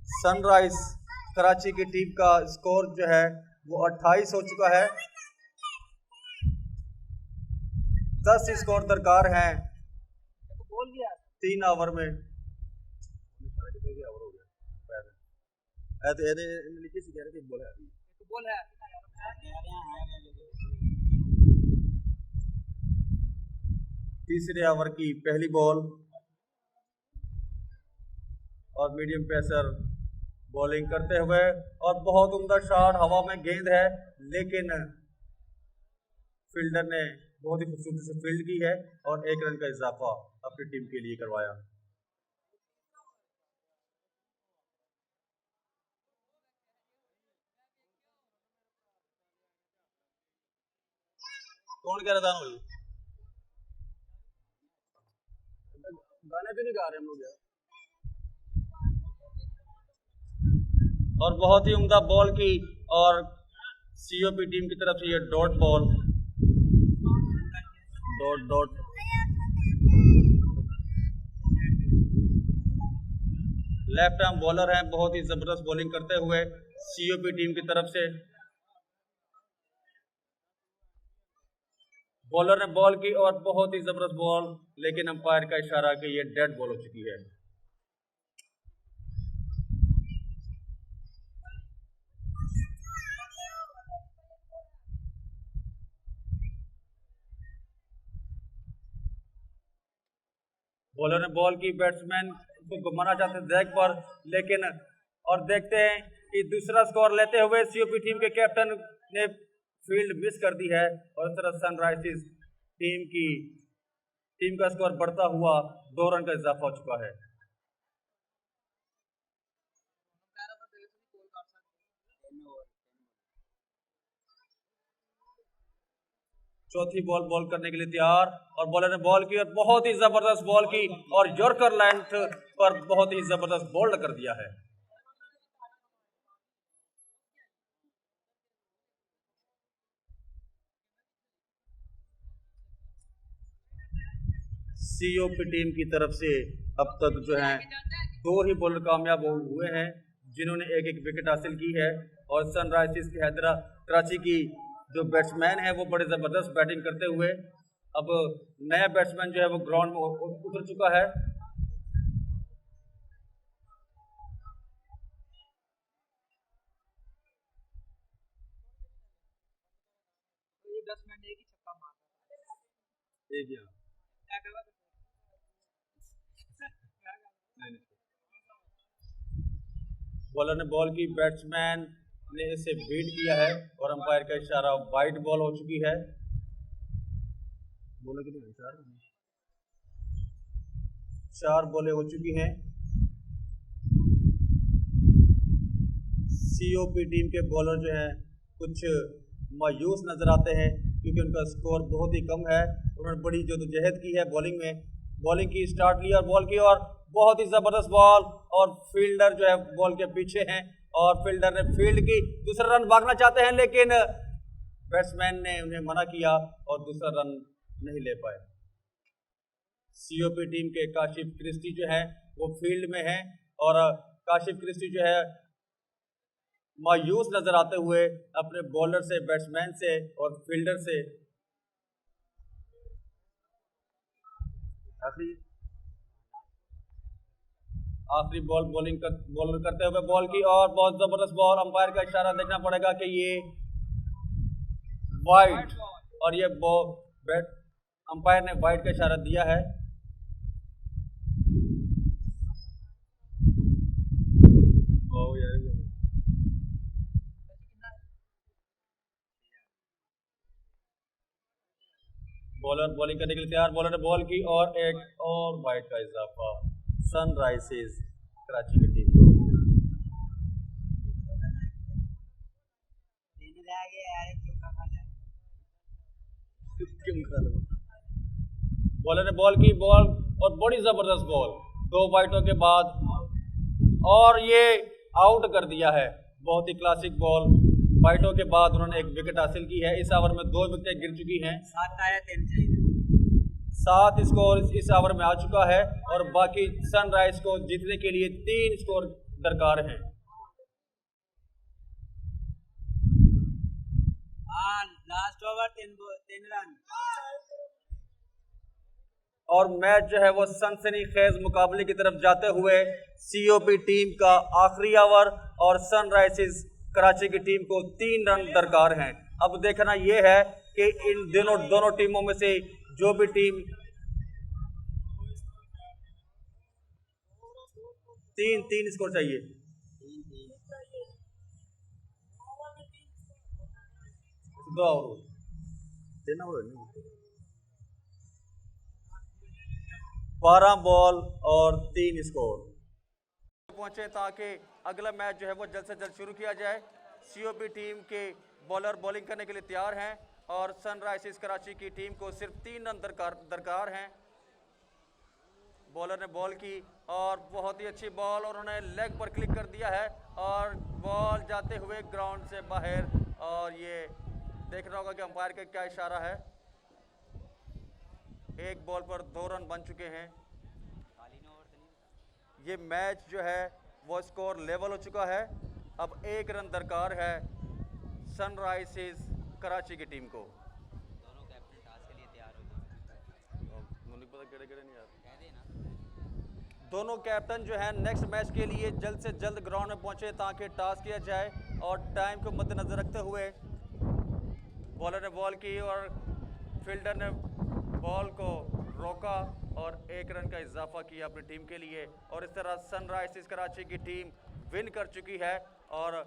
Sunrise Karachi की team का score जो है वो 28 हो चुका है। 10 स्कोर दरकार हैं 3 ओवर में। तीसरे ओवर की पहली बॉल और मीडियम पेसर बॉलिंग करते हुए और बहुत उम्दा शॉट, हवा में गेंद है लेकिन फील्डर ने बहुत ही खूबसूरती से फील्ड की है और 1 रन का इजाफा अपनी टीम के लिए करवाया। कौन कह रहा था मुझे गाने तो नहीं गा रहे हम लोग यार। और बहुत ही उम्दा बॉल की और सीओपी टीम की तरफ से ये dot ball, dot left arm bowler हैं, बहुत ही जबरदस्त बॉलिंग करते हुए सीओपी टीम की तरफ से। बॉलर ने बॉल की और बहुत ही जबरदस्त बॉल, लेकिन अंपायर का इशारा कि ये डेड बॉल हो चुकी है। बॉलर ने बॉल की, बैट्समैन को घुमाना चाहते डेक पर, लेकिन और देखते हैं कि दूसरा स्कोर लेते हुए सीओपी टीम के कैप्टन ने फील्ड मिस कर दी है और इस तरह सनराइजर्स टीम का स्कोर बढ़ता हुआ 2 रन का इजाफा हो चुका है। चौथी बॉल करने के लिए तैयार और बॉलर ने बॉल की और बहुत ही जबरदस्त बॉल की और यॉर्कर लेंथ पर बहुत ही जबरदस्त बोल्ड कर दिया है। सीओपी टीम की तरफ से अब तक जो है 2 ही बॉलर कामयाब हुए हैं जिन्होंने एक विकेट हासिल की है और सनराइजर्स की कराची की जो बैट्समैन है वो बड़े जबरदस्त बैटिंग करते हुए अब नया बैट्समैन जो है वो ग्राउंड में उतर चुका है। बॉलर ने बॉल की, बैट्समैन ने इसे बीट किया है और अंपायर का इशारा वाइड बॉल हो चुकी है। बोलो कितने 4 बॉलें हो चुकी हैं। सीओपी टीम के बॉलर जो हैं कुछ मायूस नजर आते हैं क्योंकि उनका स्कोर बहुत ही कम है। उन्होंने बड़ी जद्दोजहद की है बॉलिंग की, स्टार्ट लिया और बॉल की और बहुत ही जबरदस्त बॉल और फील्डर जो है बॉल के पीछे हैं और फील्डर ने फील्ड की, दूसरा रन भागना चाहते हैं लेकिन बैट्समैन ने उन्हें मना किया और दूसरा रन नहीं ले पाए। सीओपी टीम के काशिफ क्रिस्टी जो है वो फील्ड में है और काशिफ क्रिस्टी जो है मायूस नजर आते हुए अपने बॉलर से, बैट्समैन से और फील्डर से। आखिरी बॉलर करते हुए बॉल की और बहुत जबरदस्त बॉल, अंपायर का इशारा देखना पड़ेगा कि ये वाइड और ये अंपायर ने वाइड का इशारा दिया है। बॉलर बॉलिंग करने के लिए तैयार, बॉलर ने बॉल की और एक और वाइड का इजाफा सनराइजर्स कराची की टीम। बॉलर ने बॉल की, बॉल और बड़ी जबरदस्त बॉल 2 वाइटों के बाद और ये आउट कर दिया है। बहुत ही क्लासिक बॉल, वाइटों के बाद उन्होंने 1 विकेट हासिल की है। इस ओवर में 2 विकेट गिर चुकी हैं। 7 स्कोर इस ओवर में आ चुका है और बाकी सनराइज को जीतने के लिए 3 स्कोर दरकार हैं। Last over 3 run. और मैच जो है वो सनसनीखेज मुकाबले की तरफ जाते हुए सीओपी टीम का आखिरी ओवर और सनराइजर्स कराची की टीम को 3 रन दरकार हैं। अब देखना यह है कि इन दोनों टीमों में से जो भी टीम तीन स्कोर चाहिए। 2 ओवर 12 बॉल और 3 स्कोर पहुंचे ताकि अगला मैच जो है वो जल्द से जल्द शुरू किया जाए। सीओपी टीम के बॉलर बॉलिंग करने के लिए तैयार हैं और सनराइजर्स कराची की टीम को सिर्फ 3 रन दरकार हैं। बॉलर ने बॉल की और बहुत ही अच्छी बॉल और उन्होंने लेग पर क्लिक कर दिया है और बॉल जाते हुए ग्राउंड से बाहर। और ये देखना होगा कि अंपायर का क्या इशारा है। एक बॉल पर 2 रन बन चुके हैं। ये मैच जो है वो स्कोर लेवल हो चुका है। अब 1 रन दरकार है सनराइजर्स कराची की टीम को। दोनों कैप्टन टॉस के लिए तैयार हो जाए। मुझे पता केड़े नहीं यार, कह देना। दोनों कैप्टन जो है नेक्स्ट मैच के लिए जल्द से जल्द ग्राउंड में पहुंचे ताकि टॉस किया जाए और टाइम को मद्देनजर रखते हुए बॉलर ने बॉल की और फील्डर ने बॉल को रोका और 1 रन का इजाफा किया अपनी टीम के लिए। और इस तरह सनराइजर्स कराची की टीम विन कर चुकी है और